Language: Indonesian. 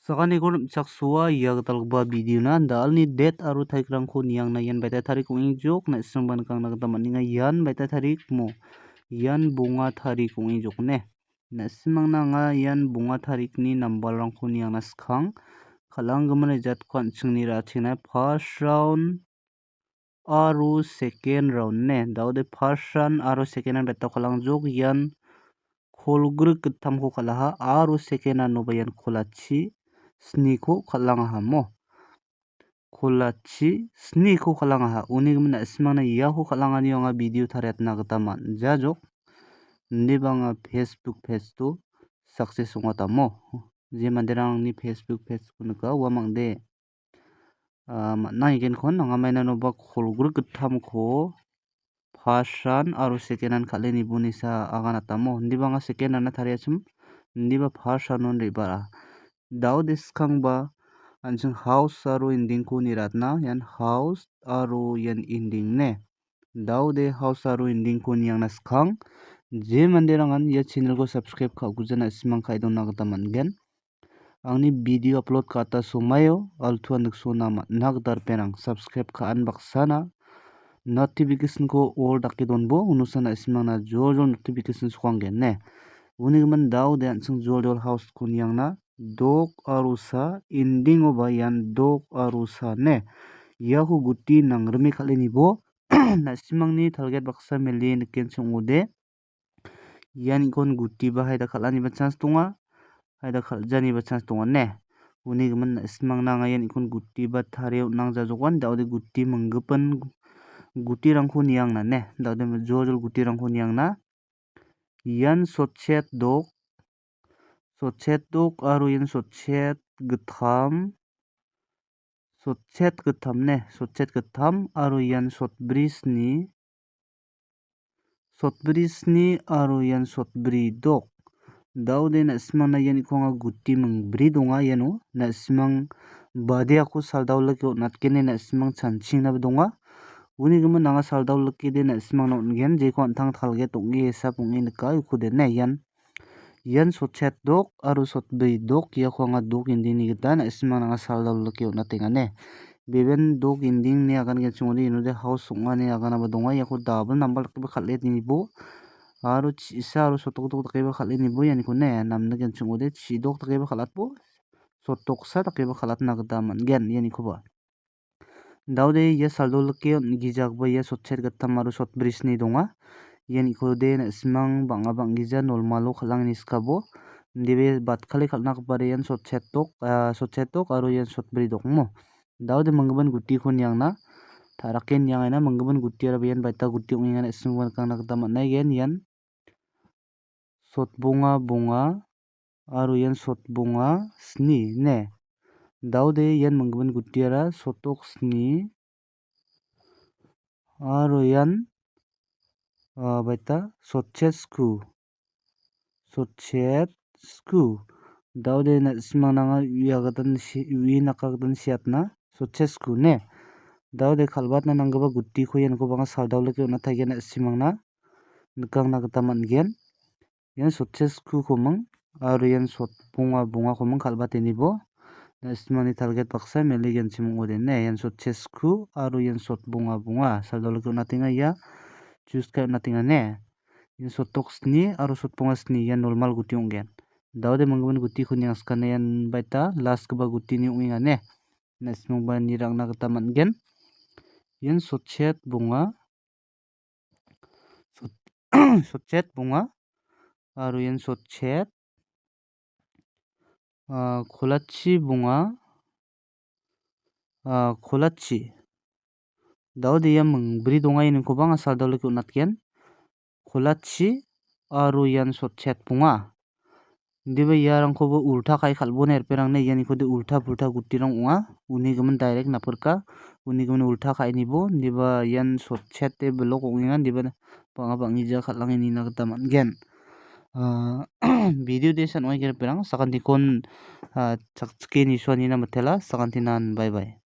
Sakanigor chaksua yagdalgba video na dalni date aru tarikrangko niangna ian baita tarik ong·engjok na·singban nikangna gita man·enga ian baita tarik mo ian bonga tarik ong·engjok ne na·simangna anga ian bonga tarikni nambalrangko niangna skang kal·anggimin ajatko an·chingni ra·chengna first round aru second round ne daude first round aru second round baita kalangjok ian kolgrik gittamko kal·aha aru second round noba ian kolachi sniko kal·angaha mo kolachi sniko kal·angaha uni gimin na·simangna iako kal·angani anga video tariatna gita man·jajok indiba anga Facebook page to success ong·ata mo je manderangni Facebook page ko nika ua mangde man·a igenkon anga mainanoba kolgrik gittamko first round aru second round kal·e nibonisa aganata mo indiba anga second round na tariachim indiba first round on re·bara daude skangba an·ching house aru endingko niratna ian house aru ian ending ne daude house aru endingko niangna skang je manderangan ia channelko subscribe ka·okuja na·simang ka·e dona gita man·gen angni video upload ka·ata somaio altu andiksona man·a gita ripenrang subscribe ka·an baksana notification-ko all dake donbo unusa na·simangna joljol notification sokanggen ne uni gimin daude an·ching joljol house-ko niangna dog aru sa ending oba ian dog aru sa ne iako guti nangrime kal·enibo na·simangni talget baksa mele nikenchim ong·ode ian ikon gutiba haida kal·aniba chance donga haida kal·janiba chance donga ne uni gimin na·simangna anga ian ikon gutiba tarie on·nangjajokan daude guti minggipin gutirangko niangna ne daude joljol gutirangko niangna ian sotchet dog aru ian sotchet gittam ne sotchet gittam aru ian sotbri aru ian sotbri dog daude na·simangna ian iko anga guti mingbri donga iano na·simang badeako saldaulike on·atgene na·simang chanchingnabe donga uni gimin anga saldaulike na·simangna on·gen jeko an·tang talget ong·e esap ong·e nika uko den ne ian sotchet dog aru sotbri dog iako anga dog endingni gita na·simangna anga saldaulike on·atenga ne beben dog ending ne agangenchim ong·ode ianode house ong·a ne aganaba donga iako double number dakeba kal·enibo aru chi·sa aru sotokdok dakeba kal·enibo ianiko ne namnigenchim ong·ode chidok dakeba kal·atbo sotoksa dakeba kal·atna gita man·gen ianikoba daude ia saldaulike on·gijagba ia sotchet gittam aru sotbrisni donga ian ikode na·simang bang·a bang·gija nolmalo kal·angni skabo indibe batkale kal·nagipare ian sotchet dog aru ian sotbri dog mo daude minggipin gutiko niangna tarake niangena minggipin gutiaraba ian baita guti ong·enga na·simangba nikangna gita man·a igen ian sotbonga aru ian sotbonga sni ne daude ian minggipin gutiara sotok sni aru ian baita sotchet sku daude na·simangna anga ui nakagitin siatna sotchet sku ne daude kal·batna nanggipa gutiko iankoba anga saldaulike on·ata igen na·simangna nikangna gita man·gen ian sotchet sku koming aru ian sotbonga koming kal·batenibo na·simangni talget baksa melegenchim ong·ode ne ian sotchet sku aru ian sotbonga saldaulike on·atenga ia choose kae on·atenga ne ian sotok sni aru sotbonga sni ian normal guti ong·gen daude minggipin gutiko niangskana ian baita lastgipa gutini ong·enga ne na·simangba nirangna gita man·gen ian sotchet bonga aru ian sotchet kolachi daude ia mingbri donga ianikoba anga saldaulike on·atgen kolachi aru ian sotchet bonga indiba iarangkoba ulta kae kal·bona erperangne ianikode ulta pulta gutirang ong·a uni gimin direct napirka uni gimin ulta ka·enibo indiba ian sotchete bilok ong·enga indiba bang·a bang·gija kal·angenina gita man·gen video de san ong·a ike riperang sakantikon chakchike nisuanina mitela sakantinan bye bye.